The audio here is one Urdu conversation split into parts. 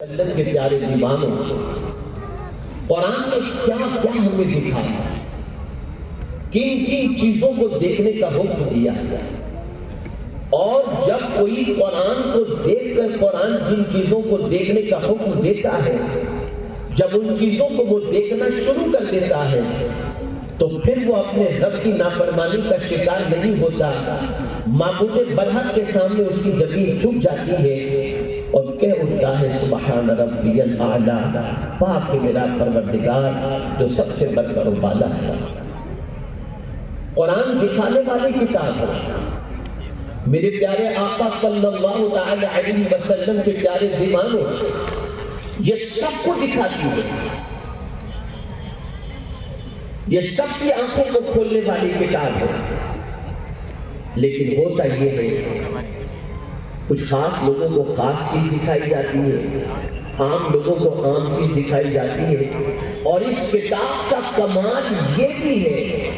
وسلم کے پیارے دیوانوں، قرآن نے کیا کیا ہمیں دکھایا، کن کن چیزوں کو دیکھنے کا حکم دیا ہے، اور جب کوئی قرآن کو دیکھ کر قرآن جن چیزوں کو دیکھنے کا حکم دیتا ہے، جب ان چیزوں کو وہ دیکھنا شروع کر دیتا ہے تو پھر وہ اپنے رب کی نافرمانی کا شکار نہیں ہوتا، معبود برحق کے سامنے اس کی زمین جھک جاتی ہے اور کہہ اٹھتا ہے سبحان ربی الاعلی، پاک ہے میرا پروردگار جو سب سے برتر و بالا ہے۔ قرآن دکھانے والی کتاب ہے، میرے پیارے آقا صلی اللہ تعالی علیہ وسلم کے پیارے دیوانوں، یہ سب کو دکھاتی ہے، یہ سب کی آنکھوں کو کھولنے والی کتاب ہے، لیکن ہوتا یہ ہے کچھ خاص لوگوں کو خاص چیز دکھائی جاتی ہے، عام لوگوں کو عام چیز دکھائی جاتی ہے، اور اس کتاب کا کمال یہ بھی ہے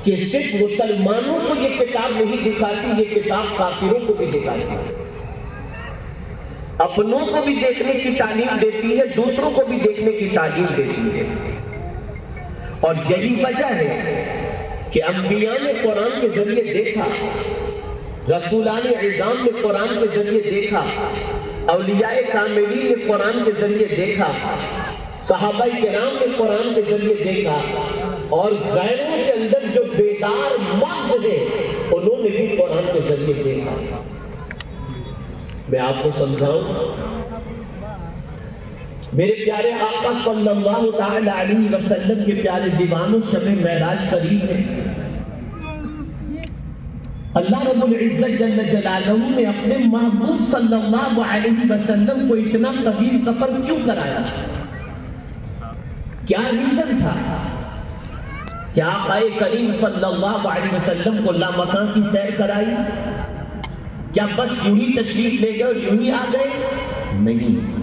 کہ صرف مسلمانوں کو یہ کتاب نہیں دکھاتی، یہ کتاب کافروں کو بھی دکھاتی ہے، اپنوں کو بھی دیکھنے کی تعلیم دیتی ہے، دوسروں کو بھی دیکھنے کی تعلیم دیتی ہے۔ اور یہی وجہ ہے کہ انبیاء نے قرآن کے ذریعے دیکھا، رسولان اعظام نے قرآن کے ذریعے دیکھا، اولیاء کاملین نے قرآن کے ذریعے دیکھا، صحابہ کرام نے قرآن کے ذریعے دیکھا، اور غیروں کے اندر جو بیدار مغز ہے انہوں نے بھی قرآن کے ذریعے دیکھا۔ میں آپ کو سمجھاؤں، میرے پیارے آقا صلی اللہ تعالی علیہ وسلم کے پیارے دیوانوں، شب معراج قریب ہے، اللہ رب العزت جل جلالہ نے اپنے محبوب صلی اللہ علیہ وسلم کو اتنا طویل سفر کیوں کرایا؟ کیا ریزن تھا؟ کیا آقا کریم صلی اللہ علیہ وسلم کو لامکاں کی سیر کرائی؟ کیا بس یوں ہی تشریف لے گئے اور یوں ہی آ گئے؟ نہیں،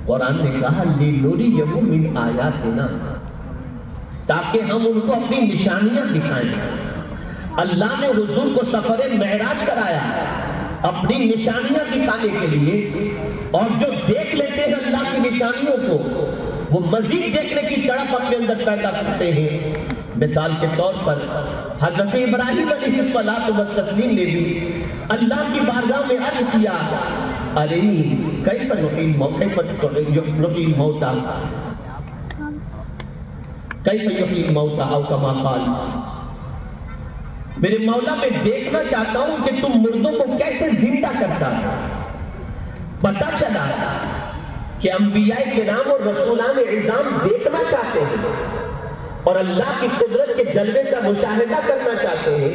قرآن نے کہا لِنُرِيَهُ مِنْ آیاتنا، تاکہ ہم ان کو اپنی نشانیاں دکھائیں۔ اللہ نے حضور کو سفر معراج کرایا اپنی نشانیاں دکھانے کے لیے، اور جو دیکھ لیتے ہیں اللہ کی نشانیوں کو وہ مزید دیکھنے کی تڑپ اپنے اندر پیدا کرتے ہیں۔ مثال کے طور پر حضرت ابراہیم علیہ الصلوۃ والتسلیم نے بھی اللہ کی بارگاہ میں عرض کیا، ارنی کیف نحیی الموتیٰ کیف یحیی الموتیٰ او کما قال، میرے مولا میں دیکھنا چاہتا ہوں کہ تم مردوں کو کیسے زندہ کرتا ہے۔ پتہ چلا کہ انبیاء کرام اور رسولان اعظام دیکھنا چاہتے ہیں اور اللہ کی قدرت کے جلوے کا مشاہدہ کرنا چاہتے ہیں۔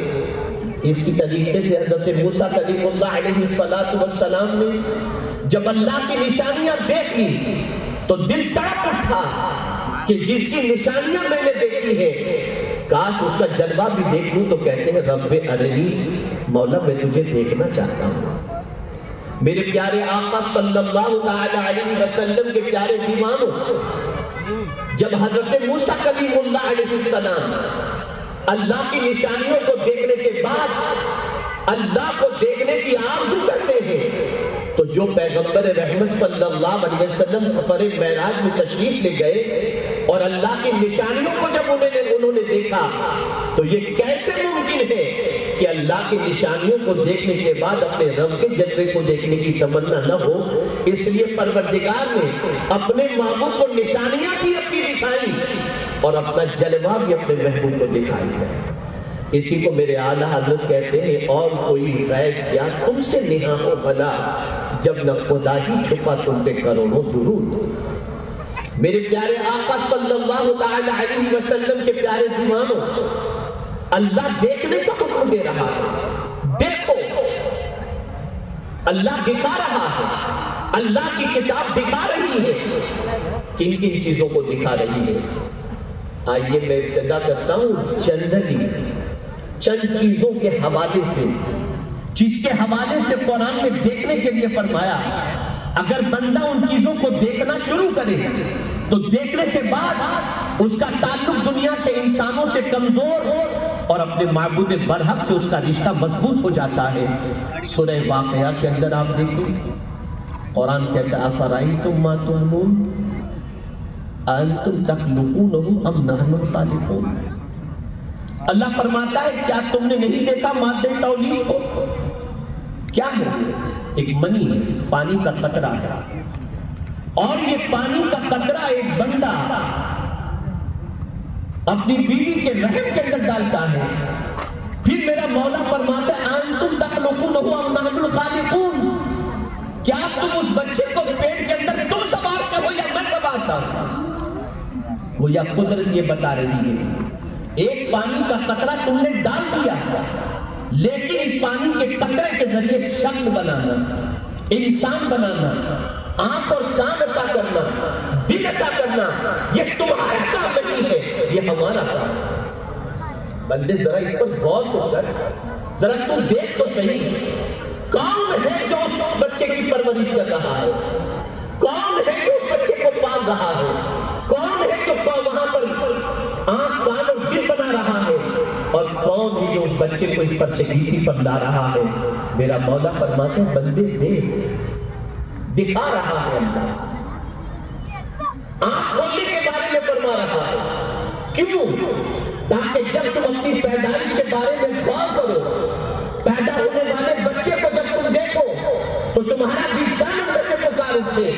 اس کی طریقے سے حضرت موسیٰ کلیم اللہ علیہ السلام نے جب اللہ کی نشانیاں دیکھ لی تو دل تڑپ اٹھا کہ جس کی نشانیاں میں نے دیکھی ہیں کاش اس کا جلوہ بھی دیکھ لوں، تو کہتے ہیں رب ارنی، مولا میں تجھے دیکھنا چاہتا ہوں۔ میرے پیارے آقا صلی اللہ تعالی علیہ وسلم کے پیارے دیوانوں، جب حضرت موسیٰ کلیم اللہ علیہ السلام اللہ کی نشانیوں کو دیکھنے کے بعد اللہ کو دیکھنے کی آرزو کرتے ہیں، تو جو پیغمبر رحمت صلی اللہ علیہ وسلم سفر معراج میں تشریف لے گئے اور اللہ کی نشانیوں کو جب انہوں نے دیکھا تو یہ کیسے ممکن ہے کہ اللہ کی نشانیوں کو دیکھنے کے بعد اپنے رب کے جلوے کو دیکھنے کی تمنا نہ ہو؟ اس لیے پروردگار نے اپنے محبوب کو نشانیاں بھی اپنی دکھائی اور اپنا جلوہ بھی اپنے محبوب کو دکھائی ہے۔ اسی کو میرے اعلیٰ حضرت کہتے ہیں، اور کوئی غیب کیا تم سے نہاں ہو بھلا، جب نہ خدا ہی چھپا تم پہ کروڑوں درود۔ میرے پیارے آقا صلی اللہ تعالی علیہ وسلم کے پیارے دیوانوں، اللہ دیکھنے کا حکم دے رہا ہے، دیکھو، اللہ دکھا رہا ہے، اللہ کی کتاب دکھا رہی ہے۔ کن کن چیزوں کو دکھا رہی ہے؟ آئیے میں ابتدا کرتا ہوں جنرلی چند چیزوں کے حوالے سے، جس کے حوالے سے قرآن نے دیکھنے کے لیے فرمایا۔ اگر بندہ ان چیزوں کو دیکھنا شروع کرے تو دیکھنے کے بعد اس کا تعلق دنیا کے انسانوں سے کمزور اور اپنے معبود برحق سے اس کا رشتہ مضبوط ہو جاتا ہے۔ سورہ واقعہ کے اندر آپ دیکھیں، قرآن کہتا ہے افرأیتم ما تمنون انتم تخلقونہ ام نحن الخالقون. اللہ فرماتا ہے کیا تم نے نہیں دیکھا مادہ تولید کو؟ کیا ہے؟ ایک منی ہے، پانی کا قطرہ ہے، اور یہ پانی کا قطرہ ایک بندہ اپنی بیوی کے رحم کے اندر ڈالتا ہے، پھر میرا مولا فرماتا ہے انتم تخلقونہ ام نحن الخالقون. کیا تم اس بچے کو پیٹ کے اندر تم سنبھالتے ہو یا میں سنبھالتا ہوں؟ وہ یا قدرت یہ بتا رہی ہے ایک پانی کا قطرہ تم نے ڈال دیا، لیکن اس پانی کے قطرے کے ذریعے شکل بنانا، انسان بنانا، آنکھ اور کان عطا کرنا، دل عطا کرنا، یہ تمہارا کام نہیں ہے، یہ ہمارا کام ہے. بندے ذرا اس پر غور تو کر، ذرا تو دیکھ تو صحیح، کون ہے جو اس بچے کی پرورش کر رہا ہے؟ کون ہے جو اس بچے کو پال رہا ہے؟ کون ہے جو وہاں پر آنکھ کان اور دل بنا رہا ہے؟ اور کون ہے جو اس بچے کو اس پر شہیدی پر لا رہا ہے؟ میرا مولا فرماتے ہیں بندے دیکھ، دکھا رہا ہے اللہ، آنکھ کھولنے کے بارے میں فرما رہا ہے. کیوں؟ تاکہ جب تم اپنی پیدائش کے بارے میں غور کرو، پیدا ہونے والے بچے کو جب تم دیکھو تو تمہارا وجدان اندر سے پکار اٹھے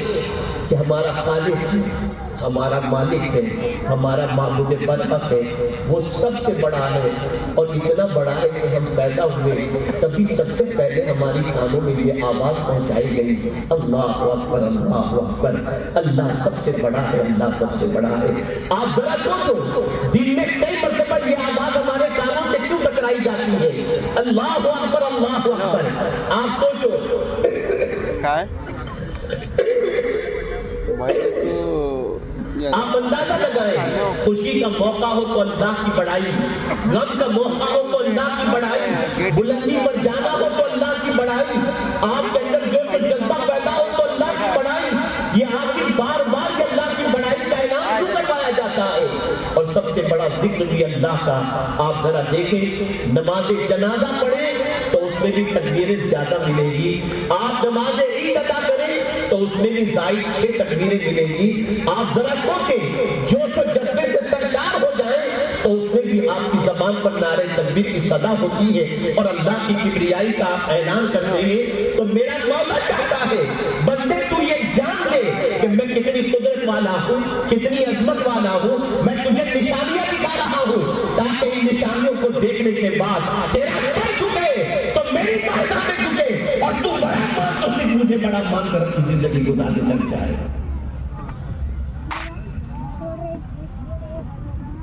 کہ ہمارا خالق ہے، ہمارا مالک ہے، ہمارا معبود برحق ہے، وہ سب سے بڑا ہے. اور اتنا بڑا ہے کہ ہم پیدا ہوئے تبھی سب سے پہلے ہماری کانوں میں یہ آواز پہنچائی گئی اللہ اکبر اللہ اکبر، اللہ سب سے بڑا ہے، اللہ سب سے بڑا ہے. آپ ذرا سوچو دن میں کئی مرتبہ یہ آواز ہمارے کانوں سے کیوں ٹکرائی جاتی ہے اللہ اکبر اللہ اکبر. آپ سوچو آپ اندازہ لگائیں، خوشی کا موقع ہو تو اللہ کی بڑائی، غم کا موقع ہو تو اللہ کی بڑائی، بلندی پر جانا ہو تو اللہ کی بڑائی، آپ کے اندر جوش و جذبہ پیدا ہو تو اللہ کی بڑائی. یہ آخر بار بار یہ اللہ کی بڑائی کا اعلان کیوں کروایا جاتا ہے؟ اور سب سے بڑا ذکر بھی اللہ کا. آپ ذرا دیکھیں نماز جنازہ پڑھیں تو اس میں بھی تکبیریں زیادہ ملے گی، آپ نماز عید ادا کریں تو اس میں بھی زائد 6 تکبیریں ملیں گی. آپ ذرا سوچیں جوش و جذبے سے سرشار ہو جائیں تو اس میں بھی آپ کی زبان پر نعرہ تکبیر کی صدا ہوتی ہے اور اللہ کی کبریائی کا آپ اعلان کرتے ہیں. تو میرا مولا چاہتا ہے بندے تو یہ جان لے کہ میں کتنی قدرت والا ہوں، کتنی عظمت والا ہوں، میں تجھے نشانیاں دکھا رہا ہوں تاکہ ان نشانیوں کو دیکھنے کے بعد تیرا سر جھکے تو میری بارگاہ میں جھکے اور تو بڑا تو صرف مجھے بڑا مان کر اپنی زندگی گزارنے لگ جائے.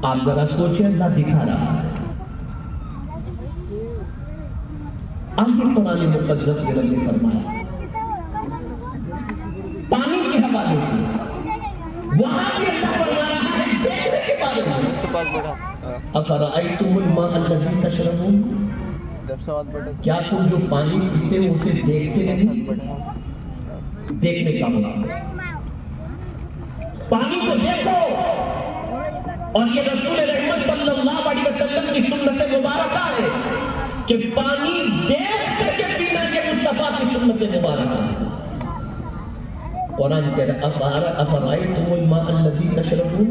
آپ ذرا سوچیں اللہ دکھا رہا ہے. آگے قرآن مقدس میں رب نے فرمایا پانی کے حوالے سے وہاں بھی اللہ فرما رہا ہے دیکھنے کے بارے میں افرأیتم الماء الذی تشربون، کیا تم جو پانی پیتے ہو اسے دیکھتے نہیں؟ دیکھنے کا مطلب پانی کو دیکھو. اور یہ رسول رحمت صلی اللہ علیہ وسلم کی سنت مبارکہ ہے کہ پانی دیکھ کر کے پینا یہ مصطفیٰ کی سنت مبارکہ ہے. قرآن کہہ رہا ہے افرأیتم الماء الذی تشربون،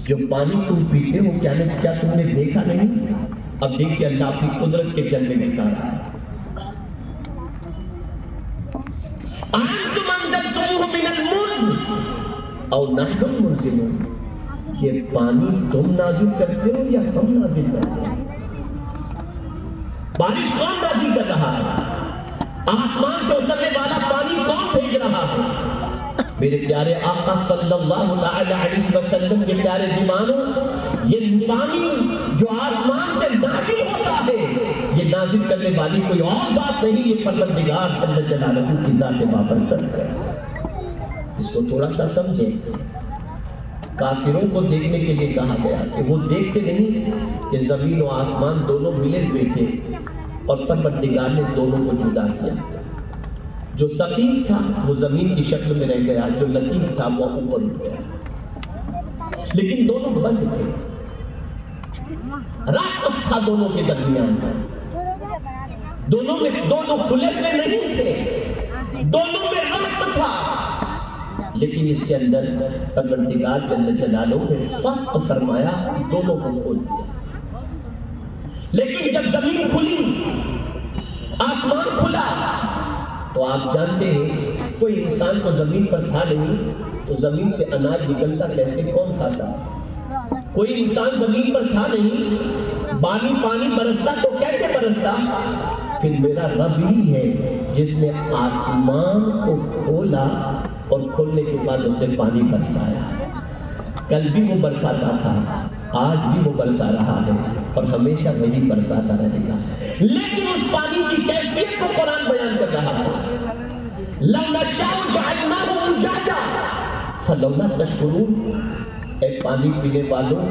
جو پانی تم پیتے ہو کیا تم نے دیکھا نہیں؟ اب دیکھیے اللہ اپنی قدرت کے جلوے دکھا رہا ہے. انتم انزلتموہ من المزن او نحن المنزلون، یہ پانی تم نازل کرتے ہو یا ہم نازل کرتے ہیں؟ بارش کون نازل کر رہا ہے؟ آسمان سے اترنے والا پانی کون بھیج رہا ہے؟ میرے پیارے آقا صلی اللہ علیہ وسلم کے پیارے دیوانوں، یہ پانی جو آسمان سے نازل ہوتا ہے یہ نازل کرنے والی کوئی اور بات نہیں، یہ پروردگار جل جلالہ کی ذات بابرکت ہے. اس کو تھوڑا سا سمجھیں. کافروں کو دیکھنے کے لیے کہا گیا کہ وہ دیکھتے نہیں کہ زمین و آسمان دونوں ملے ہوئے تھے اور پروردگار نے دونوں کو جدا کیا. جو ثقیل تھا وہ زمین کی شکل میں رہ گیا، جو لطیف تھا وہ اوپر اٹھ گیا، لیکن دونوں بند تھے، راستہ تھا دونوں کے درمیان، دونوں کھلے ہوئے نہیں تھے، دونوں میں ربط تھا، لیکن اس کے اندر پروردگار جل جلالہ نے سخت فرمایا دونوں کو کھول دیا۔ لیکن جب زمین کھلی، آسمان کھلا، تو آپ جانتے ہیں کوئی انسان کو زمین پر تھا نہیں تو زمین سے اناج نکلتا کیسے، کون کھاتا؟ کوئی انسان زمین پر تھا نہیں، پانی برستا تو کیسے برستا؟ پھر میرا رب ہی ہے جس نے آسمان کو کھولا اور کھولنے کے بعد اس نے پانی برسایا۔ کل بھی وہ برساتا تھا، آج بھی وہ برسا رہا ہے اور ہمیشہ وہی برساتا رہے گا۔ لیکن اس پانی کی کیفیت کو قرآن بیان کر رہا ہے، لَوْ نَشَاءُ جَعَلْنَاهُ أُجَاجًا فَلَوْلَا تَشْكُرُونَ۔ اے پانی پینے والوں،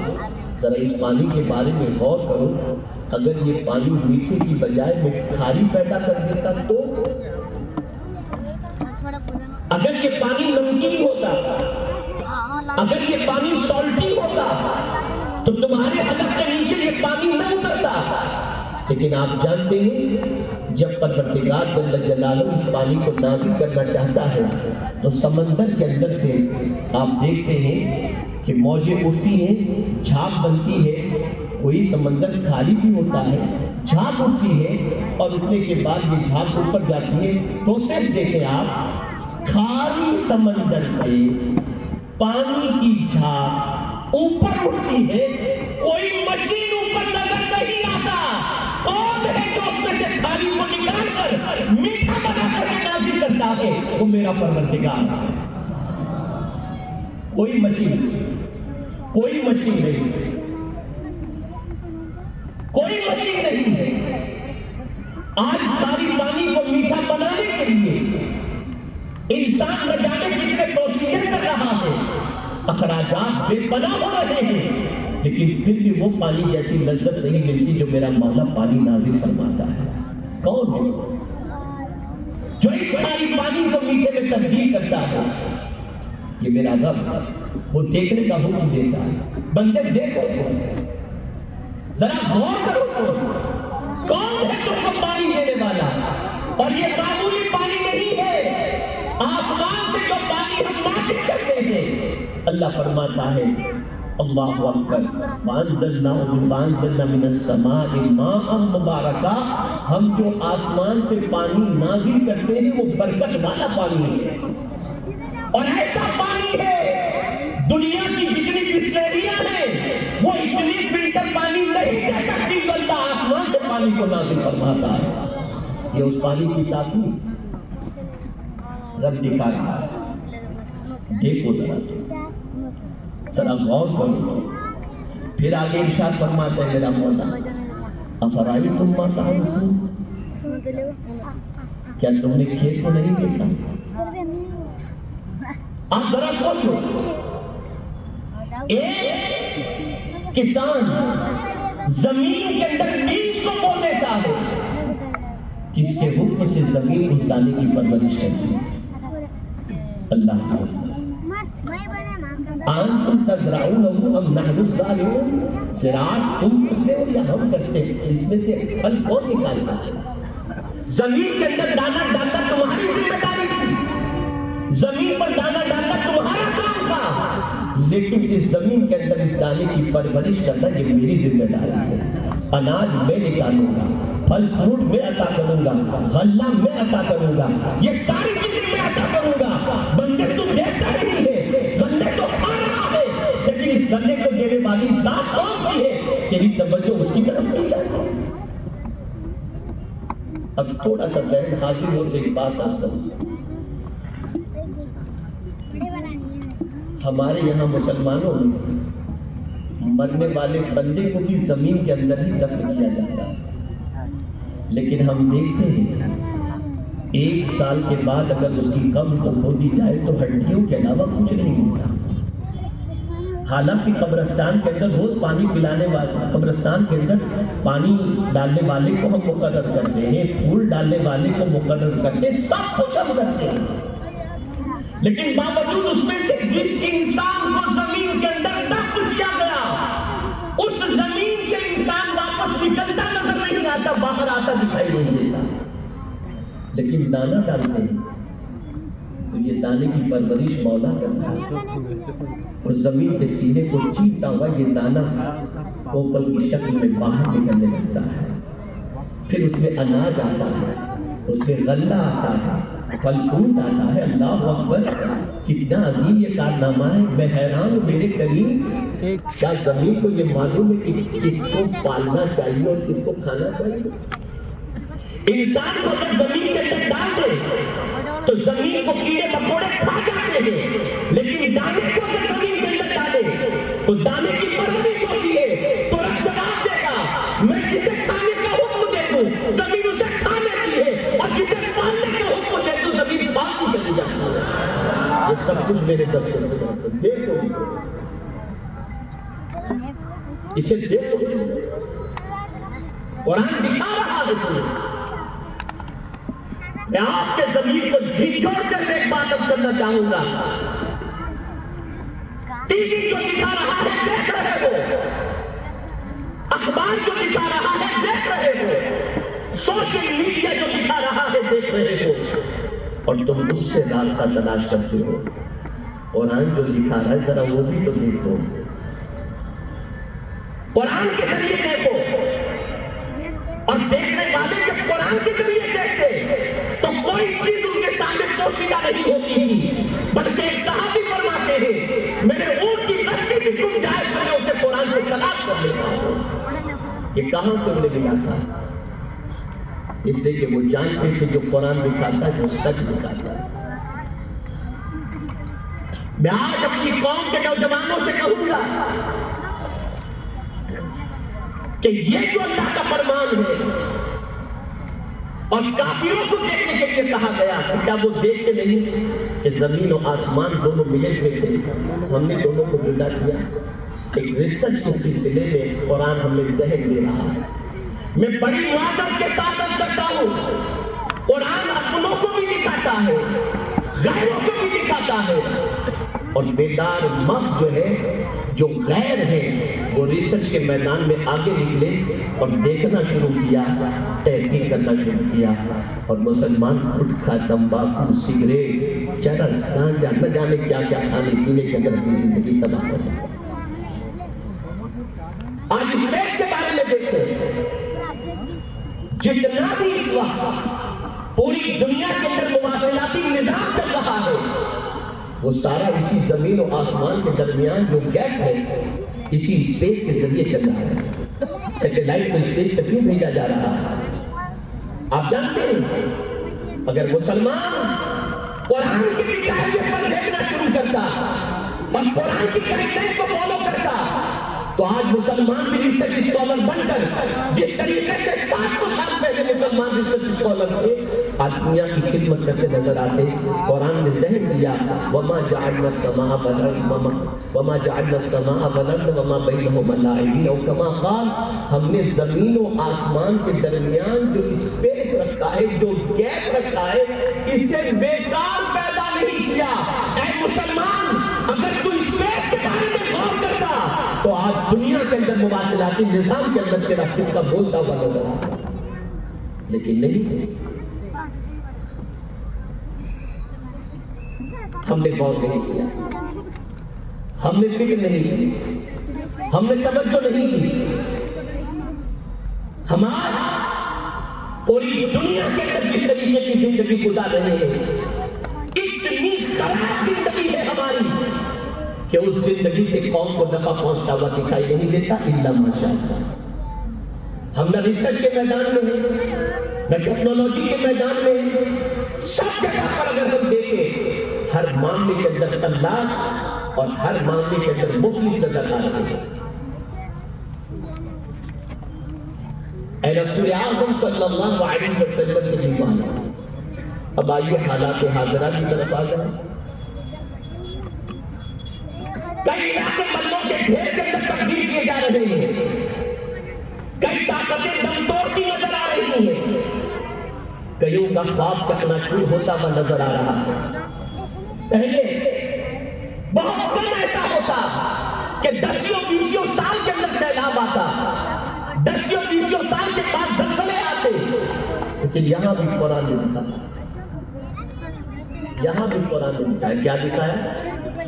ذرا اس پانی کے بارے میں غور کرو، اگر یہ پانی میٹھے کی بجائے میں کھاری پیدا کر دیتا تو؟ اگر یہ پانی نمکین ہوتا، اگر یہ پانی سالٹی ہوتا تو تمہارے حلق کے نیچے یہ پانی نہ اترتا۔ لیکن آپ جانتے ہیں جب پروردگار جل جلالہ اس پانی کو نازل کرنا چاہتا ہے تو سمندر کے اندر سے آپ دیکھتے ہیں کہ موجیں اٹھتی ہیں، جھاگ بنتی ہے، کوئی سمندر خالی بھی ہوتا ہے، جھاگ اٹھتی ہے اور اٹھنے کے بعد یہ جھاگ اوپر جاتی ہے۔ پروسیس دیکھیں آپ، کھاری سمندر سے پانی کی جھاگ اوپر اٹھتی ہے، کوئی مشین اوپر نظر نہیں آتا، کون ہے جو اس میں سے کھاری کو نکال کر میٹھا بنا کر کے نازل کرتا ہے؟ وہ میرا پروردگار۔ کوئی مشین نہیں، کوئی مشین نہیں ہے۔ آج کھاری پانی کو میٹھا بنانے کے لیے انسان نہ جانے کتنے پروسیجر کر رہا ہے، اخراجات بے پناہ ہو رہے ہیں، لیکن پھر بھی وہ پانی جیسی لذت نہیں ملتی جو میرا مولا پانی نازل فرماتا ہے۔ کون ہے جو اس کھاری پانی کو میٹھے میں تبدیل کرتا ہے؟ یہ میرا رب، وہ دیکھنے کا حکم دیتا ہے، بندے دیکھو، ذرا غور کرو، کون ہے تم کو پانی دینے والا؟ اور یہ معمولی پانی نہیں ہے، آسمان سے جو پانی ہم نازل کرتے ہیں۔ اللہ فرماتا ہے، اللہ اکبر، وَأَنزَلْنَا مِنَ السَّمَاءِ مَاءً مُبَارَكًا، ہم جو آسمان سے پانی نازل کرتے ہیں وہ برکت والا پانی ہے، اور ایسا پانی ہے دنیا کی جتنی بسلریاں ہیں وہ اتنی فلٹر پانی نہیں دے سکتی، تو اللہ آسمان سے پانی کو نازل فرماتا ہے۔ یہ اس پانی کی تاثیر رب دکھا رہا ہے، دیکھو ذرا غور کرو۔ پھر آگے ارشاد فرماتا ہے میرا مولا، افرائیتم ما تحرثون، کیا تم نے کھیت کو نہیں دیکھا؟ آپ ذرا سوچو، ایک کسان زمین کے اندر بیج کو بو دیتا ہے، کس کے حکم سے زمین اس دانے کی پرورش کرتی ہے؟ اللہ کی وجہ۔ انتم تزرعونه ام نحن الزارعون، زراعت تم کرتے ہو یا ہم کرتے ہیں؟ اس میں سے پھل کون نکالتا ہے؟ زمین کے اندر دانا ڈالنا تمہاری ذمہ داری تھی، زمین پر دانا ڈالنا تمہارا کام تھا، لیکن اس زمین کے اندر اس دانے کی پرورش کرنا یہ میری ذمہ داری ہے۔ اناج میں نکالوں گا، پھل فروٹ میں عطا کروں گا، غلہ میں عطا کروں گا، یہ ساری چیزیں میں عطا کروں گا۔ بندے تو دیکھتا نہیں ہے، غلے تو کھا رہا ہے، لیکن اس غلے کو دینے والی ذات کون سی ہے؟ تیری توجہ اس کی طرف نہیں جاتی۔ اب تھوڑا سا ذہن حاضر ہو تو ایک بات آتا ہوں، ہمارے یہاں مسلمانوں میں مرنے والے بندے کو بھی زمین کے اندر ہی دفن کیا جاتا ہے، لیکن ہم دیکھتے ہیں 1 سال کے بعد اگر اس کی قبر کو کھودی جائے تو ہڈیوں کے علاوہ کچھ نہیں ملتا۔ حالانکہ قبرستان کے اندر روز پانی پلانے والے، قبرستان کے اندر پانی ڈالنے والے کو ہم مقرر کرتے ہیں، پھول ڈالنے والے کو مقرر کرتے ہیں، سب کچھ ہم کرتے ہیں، لیکن باوجود اس میں سے جس انسان کو زمین کے اندر دفن کیا گیا، اس زمین سے انسان واپس نکلتا نظر نہیں آتا، باہر آتا دکھائی نہیں دیتا، لیکن دانا ڈالتے ہیں یہ دانے کی پرورش مولا کرتا ہے، اور زمین کے سینے کو چیرتا ہوا یہ دانہ کوپل کی شکل میں باہر نکلنے لگتا ہے، پھر اس میں اناج آتا ہے، اس میں غلہ آتا ہے، پھل فروٹ آتا ہے۔ اللہ اکبر، کتنا عظیم یہ کارنامہ ہے۔ میں حیران ہوں میرے کریم، کیا زمین کو یہ معلوم ہے کہ کس کو پالنا چاہیے اور کس کو کھانا چاہیے؟ انسان کو اگر زمین کے اندر ڈال دے تو زمین کو کیڑے مکوڑے کھا جاتے ہیں، لیکن دانے کو اگر زمین کے اندر ڈالے تو دانے کی پرورش ہوتی ہے، تو رب جواب دے گا میں جسے کھانے کا حکم دے دوں زمین اسے کھا لیتی ہے، اور جسے پالنے کا حکم دے دوں زمین پالتی چلی جاتی ہے۔ یہ سب کچھ میرے دستور میں دیکھو، اسے دیکھو، قرآن دکھا رہا ہے تمہیں۔ میں آپ کے ضمیر کو جھنجھوڑ کر ایک بات عرض کرنا چاہوں گا، ٹی وی جو دکھا رہا ہے دیکھ رہے ہو، اخبار جو دکھا رہا ہے دیکھ رہے ہو، سوشل میڈیا جو دکھا رہا ہے دیکھ رہے ہو، اور تم اس سے راستہ تلاش کرتے ہو۔ قرآن جو دکھا رہا ہے ذرا وہ بھی تو دیکھو، قرآن کے ذریعے دیکھو، اور دیکھنے والے جب قرآن کے ذریعے دیکھتے تو کوئی چیز ان کے سامنے پوشیدہ نہیں ہوتی تھی، بلکہ ایک صحابی فرماتے ہیں میرے اونٹ کی رسی بھی ٹوٹ جائے تو میں اسے قرآن سے تلاش کر لیتا ہوں۔ یہ کہاں سے انہیں ملا تھا؟ اس لیے کہ وہ جانتے تھے جو قرآن دکھاتا ہے وہ سچ دکھاتا ہے۔ میں آج اپنی قوم کے نوجوانوں سے کہوں گا کہ یہ جو اللہ کا فرمان ہے اور کافروں کو دیکھنے کے لیے کہا گیا، کیا وہ دیکھتے نہیں کہ زمین و آسمان دونوں ملے ہوئے تھے، ہم نے دونوں کو جدا کیا؟ ایک ریسرچ کے سلسلے میں قرآن ہمیں ذہن دے رہا ہے۔ میں بڑی معذرت کے ساتھ عرض کرتا ہوں، قرآن اپنوں کو بھی دکھاتا ہے، غیروں کو بھی دکھاتا ہے، اور بیدار مغز جو ہے، جو غیر ہے، وہ ریسرچ کے میدان میں آگے نکلے اور دیکھنا شروع کیا، تحقیق کرنا شروع کیا، اور مسلمان گٹکا، تمباکو، سگریٹ، چرس، گانجا، نہ جانے کیا کیا کھانے پینے کے اندر اپنی زندگی تباہ کرتا ہے۔ آج اسپیس کے بارے میں دیکھیں، جتنا بھی اس وقت پوری دنیا کے اندر مواصلاتی نظام چل رہا ہے وہ سارا اسی زمین و آسمان کے درمیان جو گیپ ہے اسی اسپیس کے ذریعے چل رہا ہے۔ سیٹلائٹ کو اسپیس تک کیوں بھیجا جا رہا ہے؟ آپ جانتے ہیں اگر مسلمان قرآن کی دکھائیے پر دیکھنا شروع کرتا اور قرآن کی کرکٹر کو فالو کرتا تو آج مسلمان بھی ریسرچ اسکالر بن کر جس طریقے سے 700 سال پہلے مسلمان ریسرچ اسکالر تھے آج دنیا کی خدمت کرتے نظر آتے۔ قرآن نے ذہن دیا وَمَا جَعَلْنَا السَّمَاءَ وَالْأَرْضَ وَمَا بَيْنَهُمَا لَاعِبِينَ، اور کما قال ہم نے زمین و آسمان کے درمیان جو اسپیس رکھا ہے، جو گیپ رکھا ہے، اسے بیکار پیدا نہیں کیا۔ اے مسلمان، اگر تو اسپیس کے بارے میں غور کرتا تو آج دنیا کے اندر مواصلاتی نظام کے اندر تیرا سکہ بولتا ہوا نظر آتا، لیکن نہیں، ہم نے غور نہیں کیا، ہم نے فکر نہیں کی، ہم نے توجہ نہیں کی۔ ہم آج پوری دنیا کے اندر جس طریقے کی زندگی گزار رہے ہیں، اتنی خراب زندگی ہے ہماری کہ اس زندگی سے قوم کو نفع پہنچتا ہوا دکھائی نہیں دیتا الا ماشاءاللہ۔ ہم نہ ریسرچ کے میدان میں ہیں، نہ ٹیکنالوجی کے میدان میں ہیں، سب جگہ پر اگر ہم دیکھیں ہر معاملے کے اندر تلاش اور ہر معاملے کے اندر مفلس نظر آ رہے ہیں۔ اے رسول اعظم صلی اللہ علیہ وسلم کے دیوانہ، اب آئیے حالات حاضرہ کی طرف آ جائیں۔ کئی علاقے بندوں کے ڈھیر کے اندر تبدیل کیے جا رہے ہیں، کئی طاقتیں دم توڑتی نظر آ رہی ہیں، کئیوں کا خواب چکنا چور ہوتا ہوا نظر آ رہا ہے۔ پہلے بہت کم ایسا ہوتا کہ 10-20 سال کے اندر سیلاب آتا، 10-20 سال کے بعد زلزلے آتے، لیکن یہاں بھی قرآن نے لکھا یہاں بھی قرآن نے دکھایا، کیا دکھایا؟